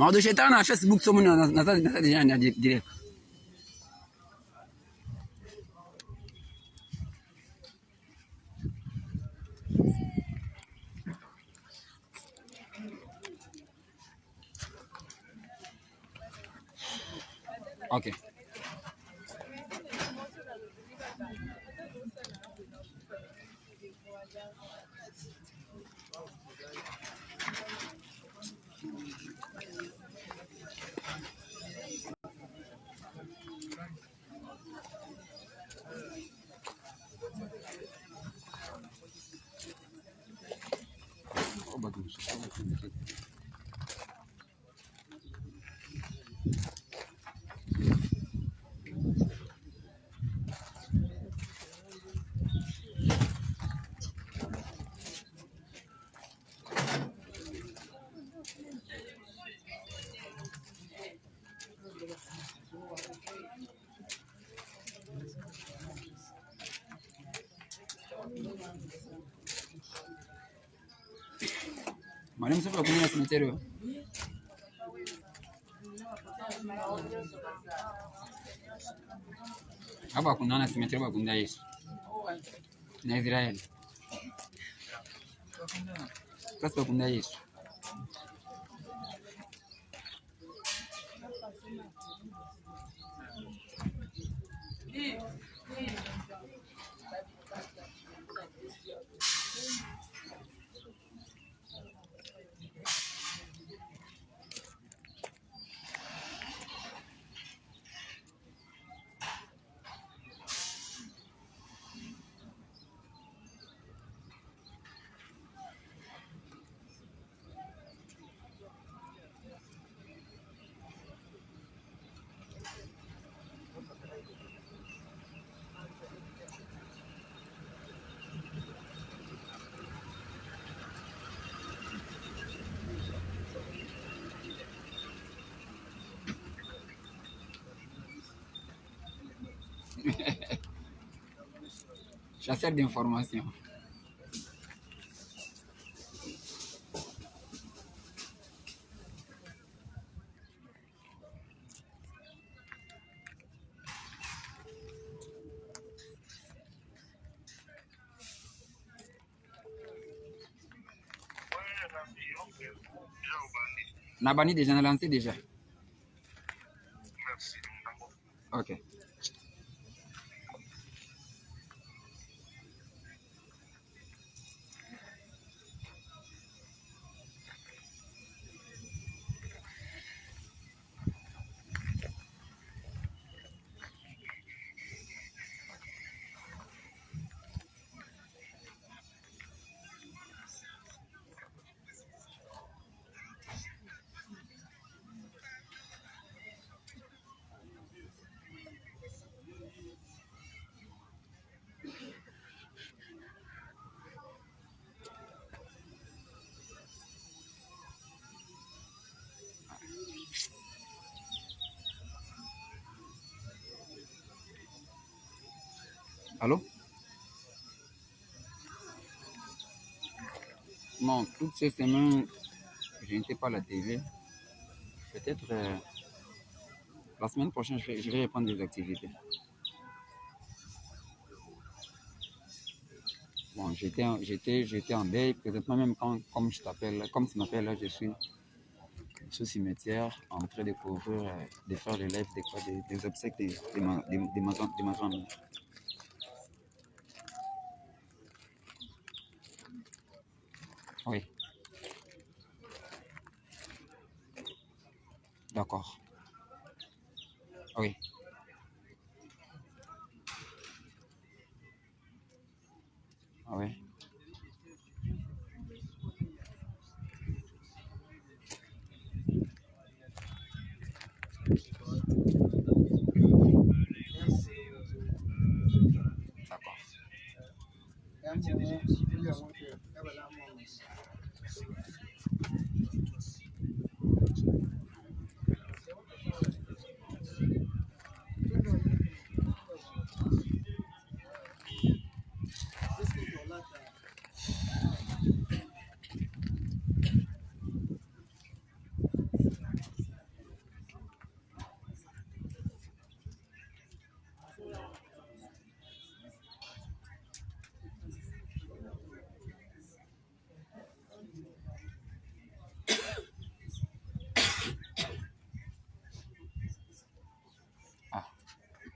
Maudo shetani na Facebook somo na deja na direct. Okay. Mwalimu sasa kuna cemetery. Hapa kuna cemetery kwa kunda Yesu. Na Israeli. Sasa kunda Yesu. Chasseur d'information. Na banni déjà, on a lancé déjà. Merci. Ok. Allô? Non, toutes ces semaines, je n'étais pas à la TV. Peut-être la semaine prochaine, je vais reprendre des activités. Bon, j'étais en deuil. Présentement, même comme je t'appelle, comme tu m'appelles là, je suis au cimetière en train de couvrir, de faire le live des obsèques de ma grand-mère. Oui. D'accord. Oui. Oui.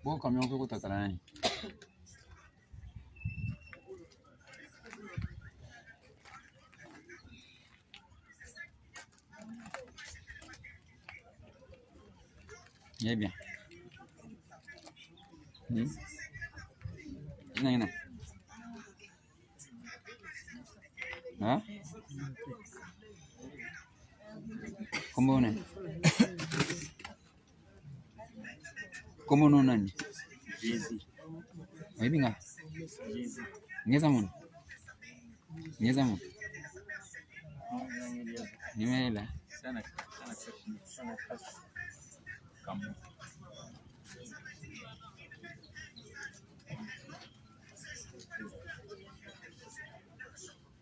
Bon camion que tu as. Eh bien. Ina. Ah? Comment on est? Comment on est? Oui, bien. Ngeza mon. Nimela. Sana kamu.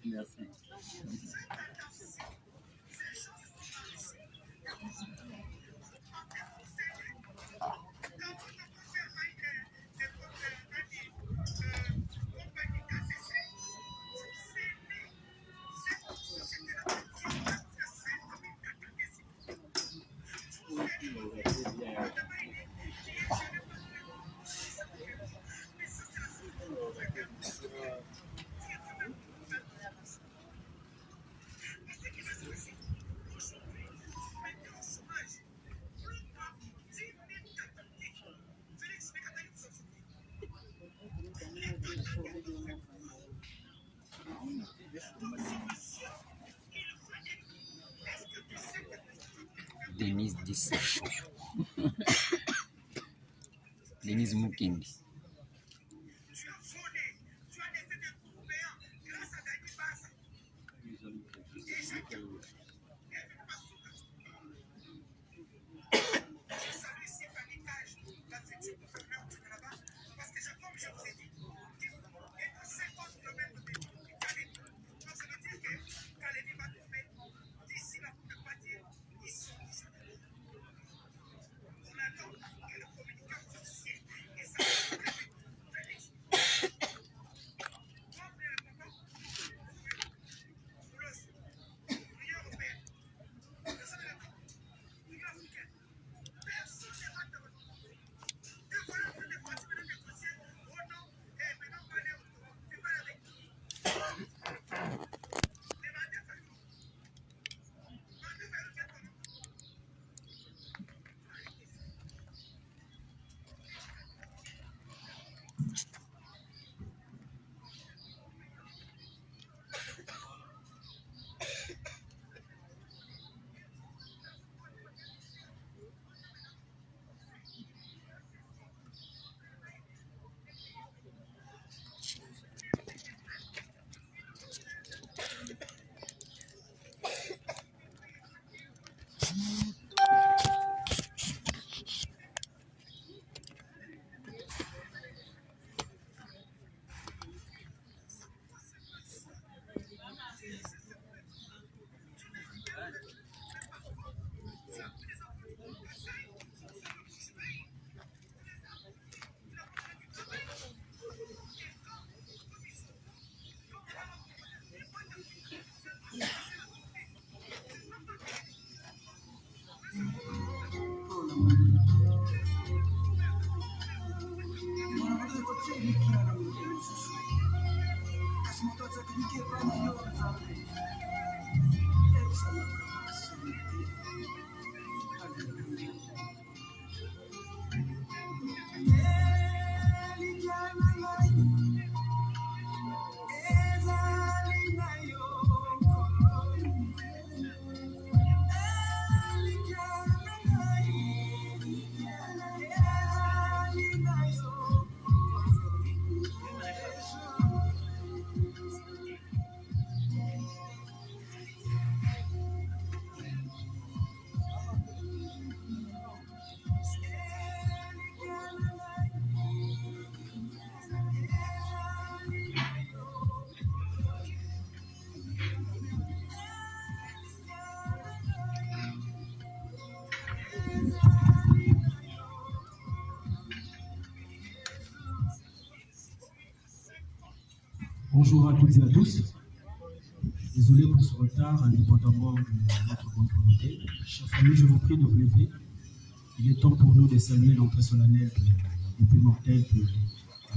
Merci. Denise Dissachon. Denise Mukendi. Bonjour à toutes et à tous. Désolé pour ce retard, indépendamment de notre bonne volonté. Chers amis, je vous prie de vous lever. Il est temps pour nous de saluer l'entrée solennelle de et plus mortel que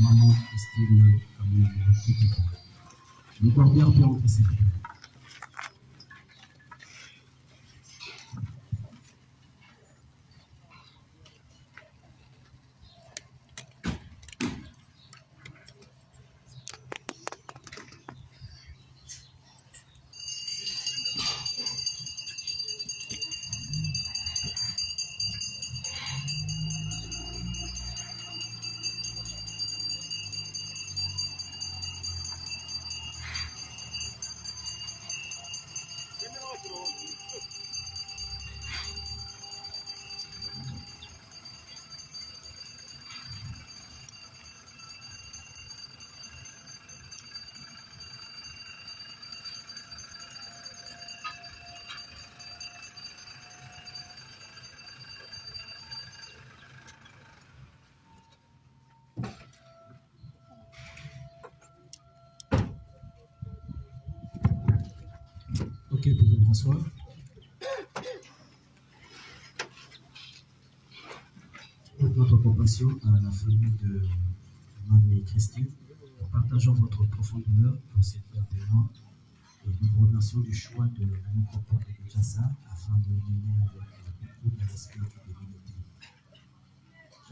maman Christine Camille Kitiko. Le corbière peut entrer ses prières. Ok, vous pouvez vous asseoir. Toute notre compassion à la famille de Mamie Christine, en partageant votre profonde douleur pour cette perte d'élan, et nous vous remercions du choix de la nécropole de Kinshasa afin de l'unir avec beaucoup de respect et d'humilité.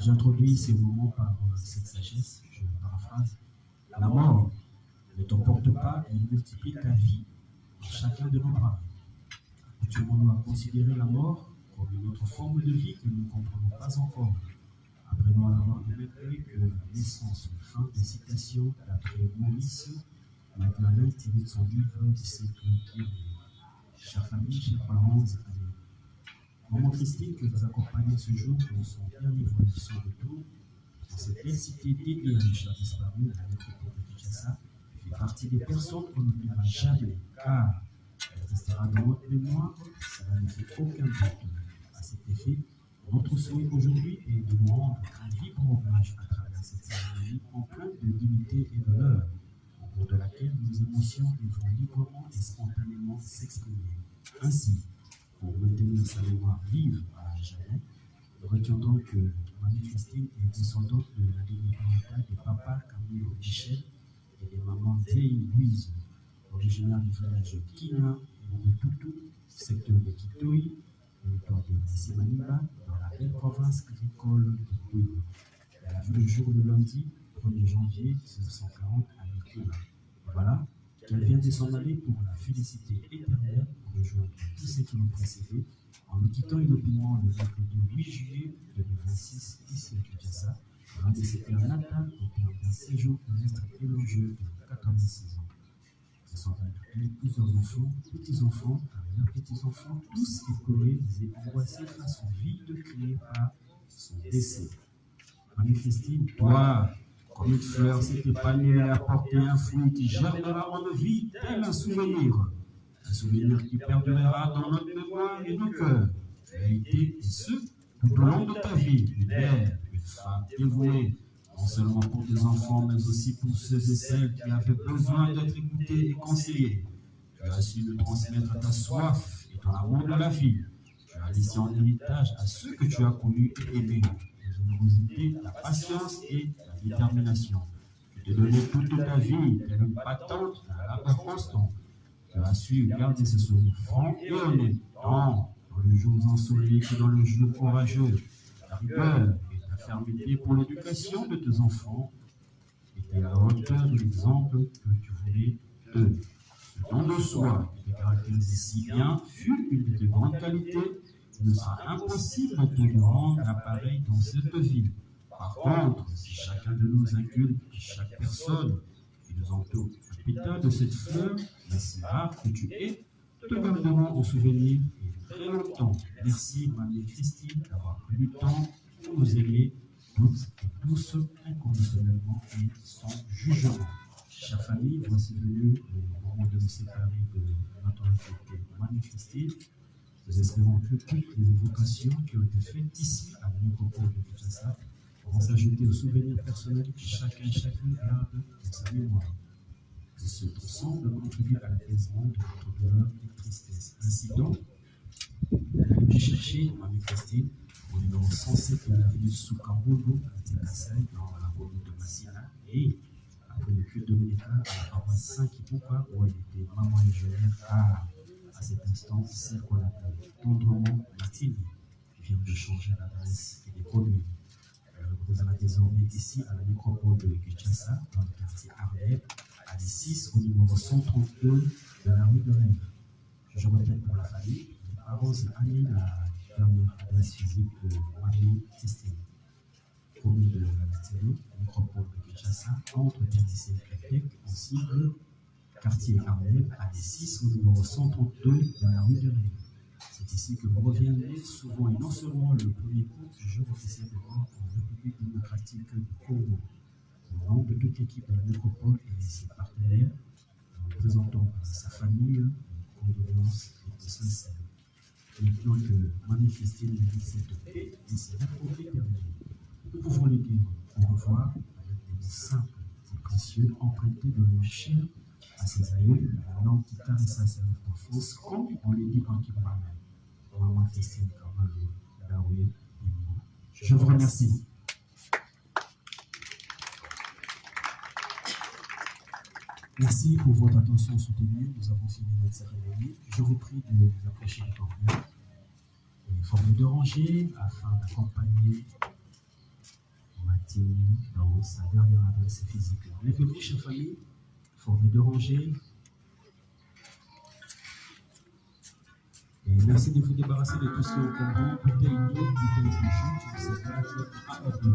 J'introduis ces moments par cette sagesse, je paraphrase. La mort ne t'emporte pas, elle multiplie ta vie dans chacun de nos bras. Accoutumons-nous à considérer la mort comme une autre forme de vie que nous ne comprenons pas encore. Apprenons à l'avoir de même œil que la naissance. Fin de citation d'après Maurice Maclaren tiré de son livre du siècle dernier. Chère famille, chers parents et amis, maman Christine, que vous accompagnez ce jour dans son dernier voyage sans retour, dans cette belle cité dédiée à nos chers disparus à la métropole de Kinshasa, fait partie des personnes qu'on n'oubliera jamais, car elle restera dans notre mémoire, cela ne fait aucun doute. À cet effet, notre souhait aujourd'hui est de nous rendre un vibrant hommage à travers cette cérémonie empreinte de dignité et d'honneur, au cours de laquelle nos émotions devront librement et spontanément s'exprimer. Ainsi, pour maintenir sa mémoire vive à jamais, nous retiendrons que Mamie Christine est descendante de la lignée parentale des papas Camille Michel et des mamans Veille Louise, originaire du village Kina, Mobututu, secteur de Kitoi, territoire de Simanimba, dans la belle province agricole de Kouïba. Elle a vu le jour le lundi 1er janvier 1940 à Mikuna. Voilà qu'elle vient de s'en aller pour la félicité éternelle, pour rejoindre tous ceux qui l'ont précédé, en nous quittant inopinément le mercredi 8 juillet 2026 ici à Kinshasa, l'un de ses terres natales au terme d'un séjour terrestre élogieux de 86 ans. Ce sont avec elle plusieurs enfants, petits-enfants, arrière-petits-enfants, tous écorés et angoissés face au vide créé par son décès. Mamie Christine, toi, comme une fleur s'est épanouie et a porté un fruit qui germera en nos vies, tel un souvenir qui perdurera dans notre mémoire et nos cœurs. Tu as été, et ce, tout au long de ta vie, une mère, une femme dévouée, non seulement pour tes enfants, mais aussi pour ceux et celles qui avaient besoin d'être écoutés et conseillés. Tu as su nous transmettre ta soif et ton amour de la vie. Tu as laissé en héritage à ceux que tu as connus et aimés la générosité, la patience et la détermination. Tu t'es donné toute ta vie, telle une battante à la labeur constant. Tu as su garder ce sourire franc et honnête, tant dans le jour ensoleillé que dans le jour courageux. Ta rigueur et ta fermeté pour l'éducation de tes enfants étaient à la hauteur de l'exemple que tu voulais d'eux. Le don de soi qui te caractérisait si bien fut une de tes grandes qualités. Il ne sera impossible de te rendre l'appareil dans cette vie. Par contre, si chacun de nous inculque chaque personne qui nous entoure un pétale de cette fleur, si rare que tu es, te garderons en souvenir et très longtemps. Merci, Mamie Christine, d'avoir pris du temps pour nous aimer toutes et tous inconditionnellement et sans jugement. Chère famille, voici venu le moment de nous séparer de notre invitée, Mamie Christine. Nous espérons que toutes les évocations qui ont été faites ici à la métropole de Kinshasa vont s'ajouter aux souvenirs personnels que chacun et chacune garde dans sa mémoire. Et ce ensemble contribue à l'apaisement de notre douleur et tristesse. Ainsi donc, elle a dû chercher Mamie Christine au numéro 107 de l'avenue Soukamboulou, à Tekassai, dans la commune de Massina, et après le culte dominical à la paroisse Saint-Kipouka, où elle était maman légionnaire à cet instant, celle qu'on appelle tendrement Mathilde, qui vient de changer l'adresse et d'évoluer. Elle représentera désormais ici à la nécropole de Kinshasa, dans le quartier Arleb, à l'I6, au numéro 132 de la rue de Rennes. Je répète pour la famille, les parents et amis, la dernière adresse physique de Marie-Christine, commune de la Matérie, nécropole de Kinshasa, entre Terdissé et Québec, en cible, quartier Arleb, à l'I6, au numéro 132 de la rue de Rennes. C'est ici que vous reviendrez souvent, et non seulement le 1er août, jour officiel de mort en République démocratique du Congo. Au nom de toute l'équipe de la métropole et ses partenaires, nous présentons à sa famille une condoléance sincère. Maintenant que manifester le cette paix et cette appropriée perdue, nous pouvons les dire au revoir avec des mots simples et précieux empruntés de nos chair à ses aïeux, la langue qui caressa sa enfance, comme on le dit en Kibana. Maman Christine Kamalou, Daoué et moi. Je vous remercie. Merci pour votre attention soutenue. Nous avons fini notre cérémonie. Je vous prie de vous approcher du corner et former de rangée afin d'accompagner Mathilde dans sa dernière adresse physique. Lèvez-vous, chère famille, formez de rangée. Et merci de vous débarrasser de tout ce qui est au Congo. Bouteille d'eau, bouteille de jus, c'est pas à ordre.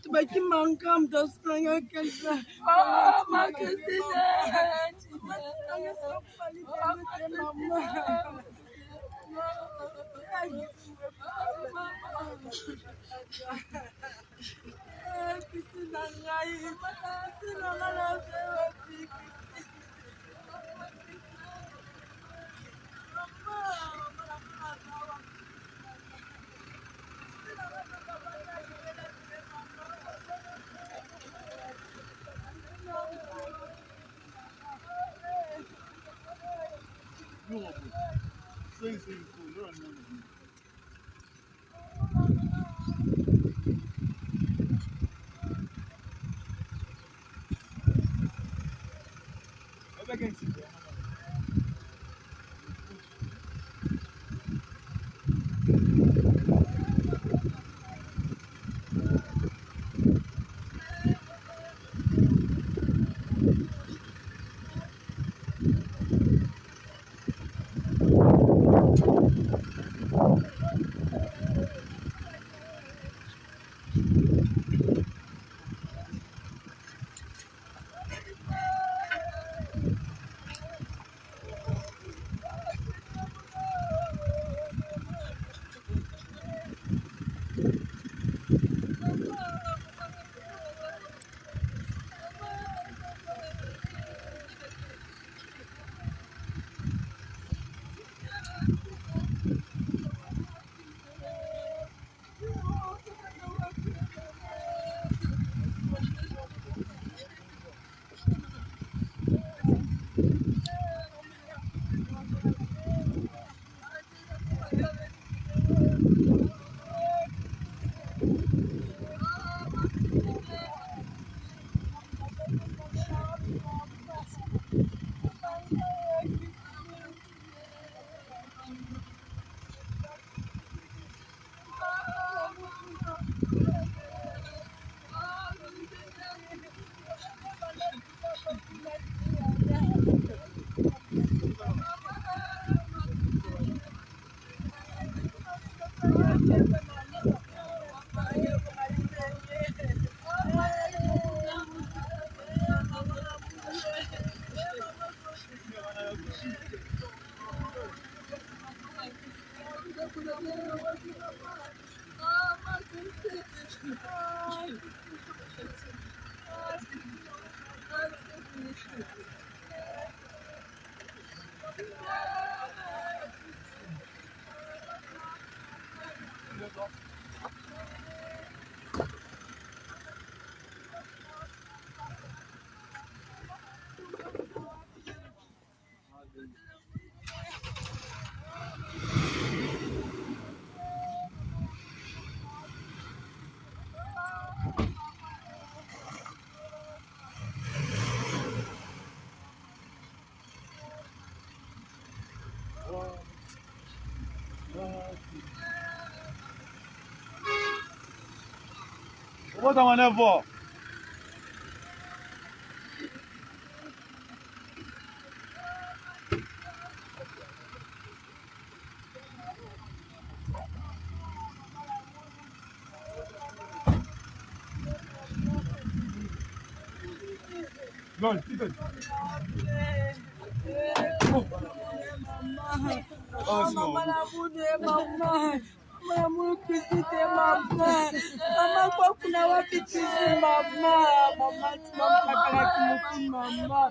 Tubaki manka mtasanga kelsa. What am I there for? Mama kwa kuna wapi tizi mama tunamtakala kimuti mama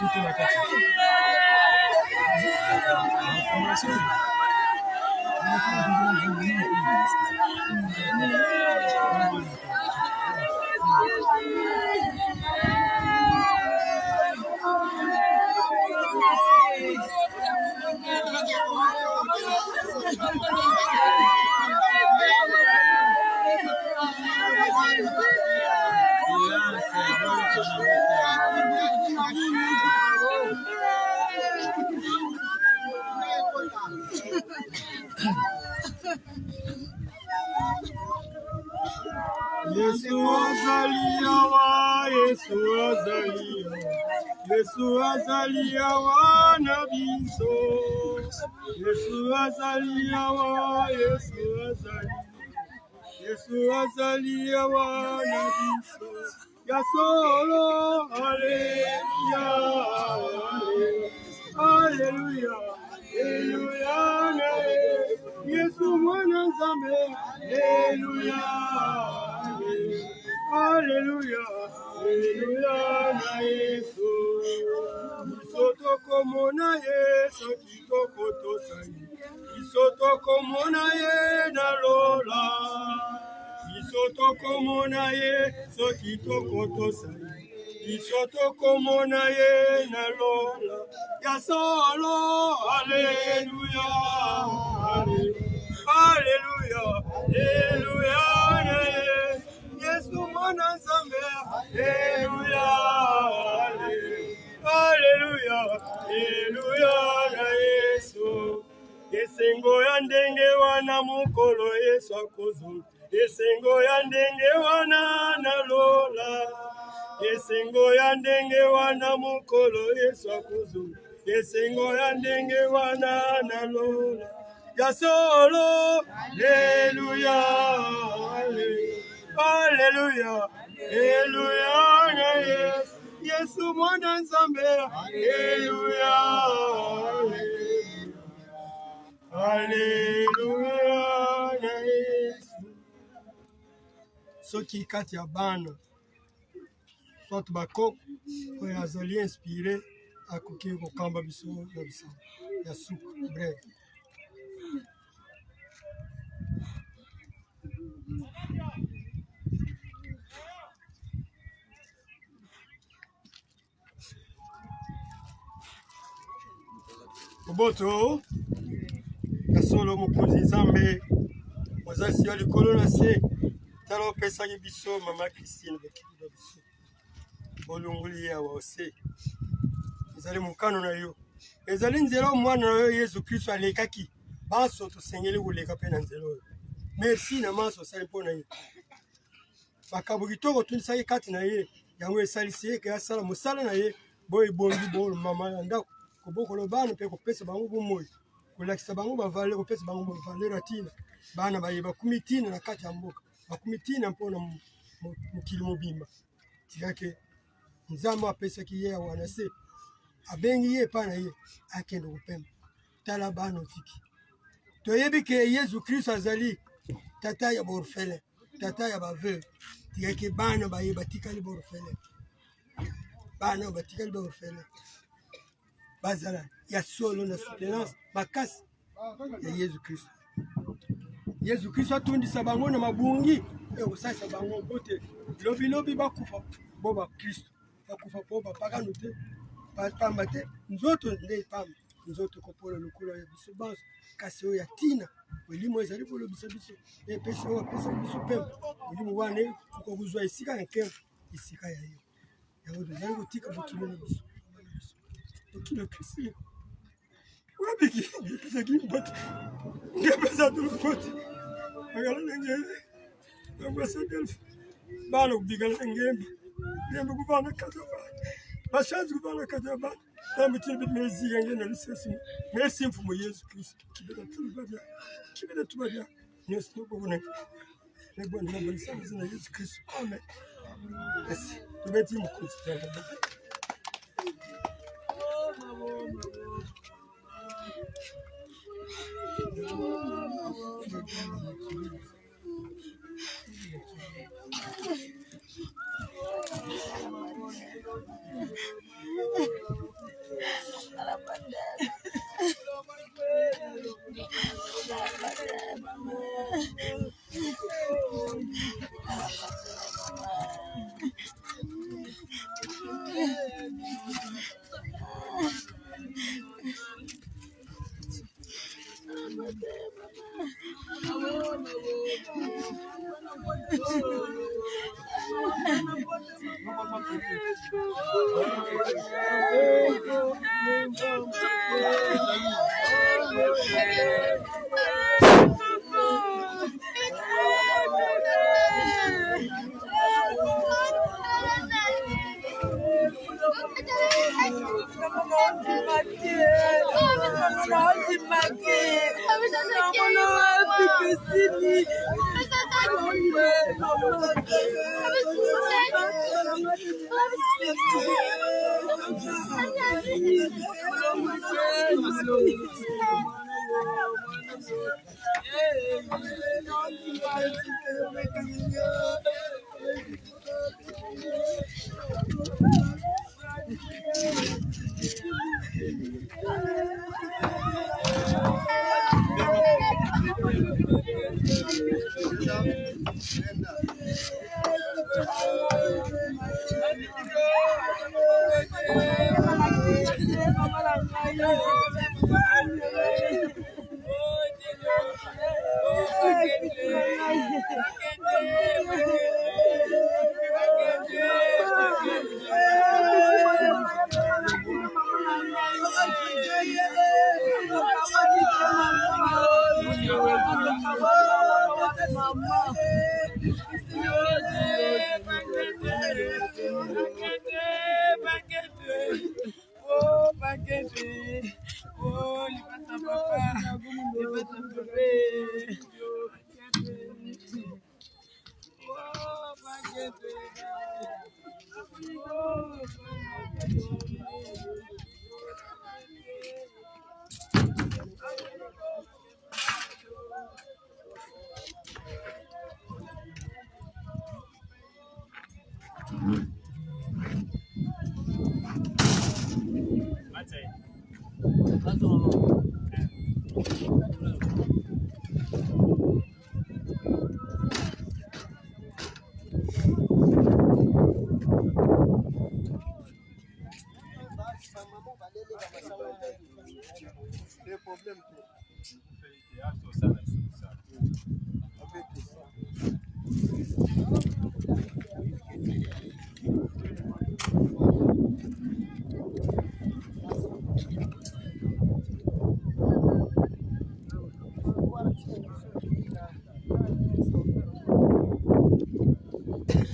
suite na kati. Yesu azaliwa, Yesu azaliwa, Yesu azaliwa na biso. Yesu azaliwa, Yesu azaliwa, Yesu azaliwa na biso. Ya solo, Alleluia, Alleluia, Alleluia, Yesu mwana Nzambe, Alleluia, Alleluia, Alleluia na Yesu. Isoto komona Yesu kitoko tosai, isoto komona ye na lola. Isoto komona ye soki tokotosai, isoto komona ye na lola. Ya solo, Alleluia, Alleluia, Alleluia, Yesu mwana Nzambe, Alleluia, Alleluia, Alleluia na Yesu. Esengo ya ndenge wana mukolo Yesu akozonga. Esengo ya ndenge wana na lola. Esengo ya ndenge wana mukolo Yesu akozonga. Esengo ya ndenge wana na lola. Ya solo, Alleluia, Alleluia, Alleluia na Yesu. Yesu mwana Nzambe, Alleluia, Alleluia na Yesu. Soki kati ya bana soit bakoko oyo azali inspiré akoki kokamba biso na biso ya suka bread. Oboto ya solo mokonzi Nzambe mozasi ya likolo na se tala opesaki biso mama Christine bakili na biso olunguli ye awa ose ezali mokano na yo, ezali nzela mwana na yo Yesu Kristo alekaki baso tosengeli koleka mpe na nzela oyo. Merci na maso osali mpo na ye makambo kitoko otundisaki kati na ye, yango esalisi ye ke asala mosala na ye boyo ebongi bolo mama ya ndako kobokolo bana mpe kopesa bango bomoi, kolakisa bango bavale, kopesa bango bavaleur ya ntina. Bana baye bakumi ntina na kati ya mboka, bakumi ntina mpo na mokili mobimba. Tikake Nzambe apesaki ye awa na se, abengi ye epai na ye akende kopema. Tala bana otiki toyebi ke Yesu Kristo azali tata ya baorphelin, tata ya baveugle. Tikake bana baye batikali baorphelin, bana batikali baorphelin bazala ya solo na soutenance makasi ya Yesu Kristo. Yesu Kristo atundisa bango na mabungi osalisa bango bote lobi bakufa bo ba Kristo bakufa po bapagano te pamba te nzoto nde pamba nzoto kopola lokolo ya biso banso kasi oyo ya ntina olimo ezali kolobisa biso epesa oyo apesa biso pembe olimo wana kokokuzwa esika ya nkembo esika ya yo yango tozali kotika bokilo na biso bokilo Kristo wabiki epesaki mbote ngepesa tulukoti agala na ngebe nangwasa delfi bana kubigala na ngembe ngembe kuvana kata bana bashazi kuvana kata bana ngembe tilbi mezi yange na lisesi mezi mfumo Yesu Kristo kibeda tubabya Yesu tubona nebona na lisesi na Yesu Kristo amen. Yes tubeti mkuti tanga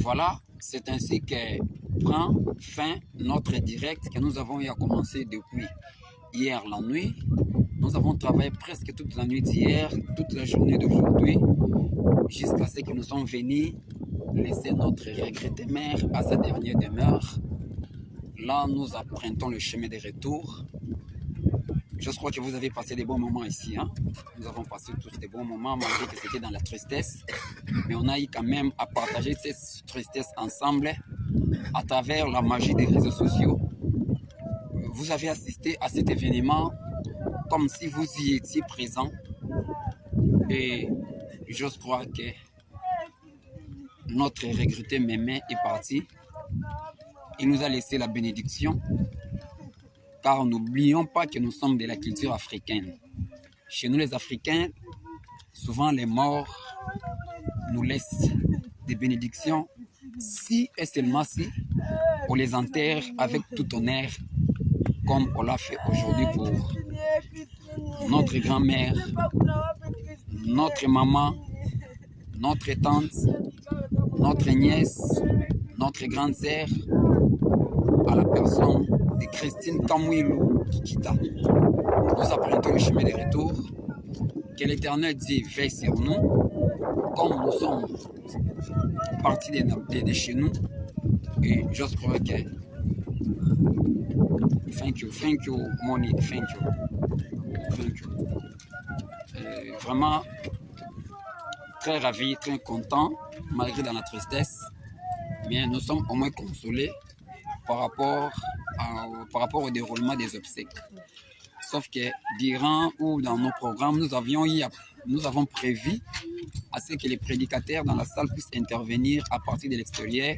Voilà, c'est ainsi que prend fin notre direct que nous avons eu à commencer depuis hier la nuit. Nous avons travaillé presque toute la nuit d'hier, toute la journée d'aujourd'hui, jusqu'à ce que nous sommes venus laisser notre regrettée mère à sa dernière demeure. Là, nous empruntons le chemin de retour. Je crois que vous avez passé des bons moments ici. Hein? Nous avons passé tous des bons moments, malgré que c'était dans la tristesse. Mais on a eu quand même à partager cette tristesse ensemble à travers la magie des réseaux sociaux. Vous avez assisté à cet événement comme si vous y étiez présent. Et j'ose croire que notre regretté mémé est parti. Il nous a laissé la bénédiction. Car n'oublions pas que nous sommes de la culture africaine. Chez nous les Africains, souvent les morts nous laissent des bénédictions si et seulement si on les enterre avec tout honneur, comme on l'a fait aujourd'hui pour notre grand-mère, notre maman, notre tante, notre nièce, notre grande-sœur, à la personne de Christine Kamouilou Kikita. Nous apprenons le chemin de retour. Que l'Éternel Dieu veille sur nous, comme nous sommes partis de chez nous. Et j'ose croire que thank you, money, thank you. Vraiment très ravi, très content, malgré dans la tristesse. Mais nous sommes au moins consolés par rapport au déroulement des obsèques. Sauf que durant ou dans nos programmes, nous avons prévu à ce que les prédicateurs dans la salle puissent intervenir à partir de l'extérieur.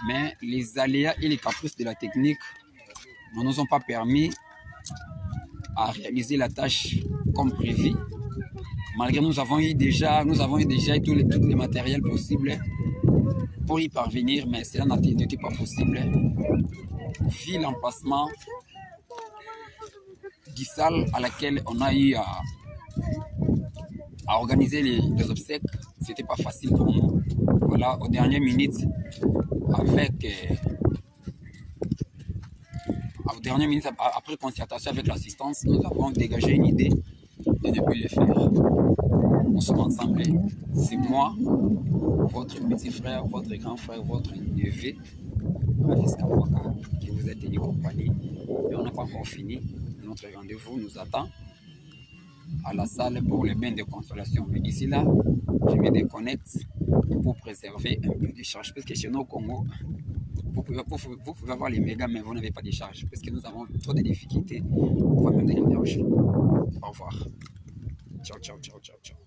Mais les aléas et les caprices de la technique ne nous ont pas permis à réaliser la tâche comme prévu. malgré nous avons eu déjà tous les matériels possibles pour y parvenir, mais cela n'était pas possible. Vu l'emplacement du salle à laquelle on a eu à organiser les obsèques, c'était pas facile pour nous. Voilà, aux dernières minutes, après concertation avec l'assistance, nous avons dégagé une idée de ne plus le faire. Nous sommes ensemble. C'est moi, votre petit frère, votre grand frère, votre neveu, qui vous a tenu compagnie. Mais on n'a pas encore fini. Notre rendez-vous nous attend à la salle pour les bains de consolation. Mais d'ici là, je me déconnecte pour préserver un peu de charge. Parce que chez nous au Congo, vous pouvez avoir les mégas, mais vous n'avez pas de charge. Parce que nous avons trop de difficultés pour même de l'énergie. Au revoir. Ciao, ciao, ciao, ciao, ciao.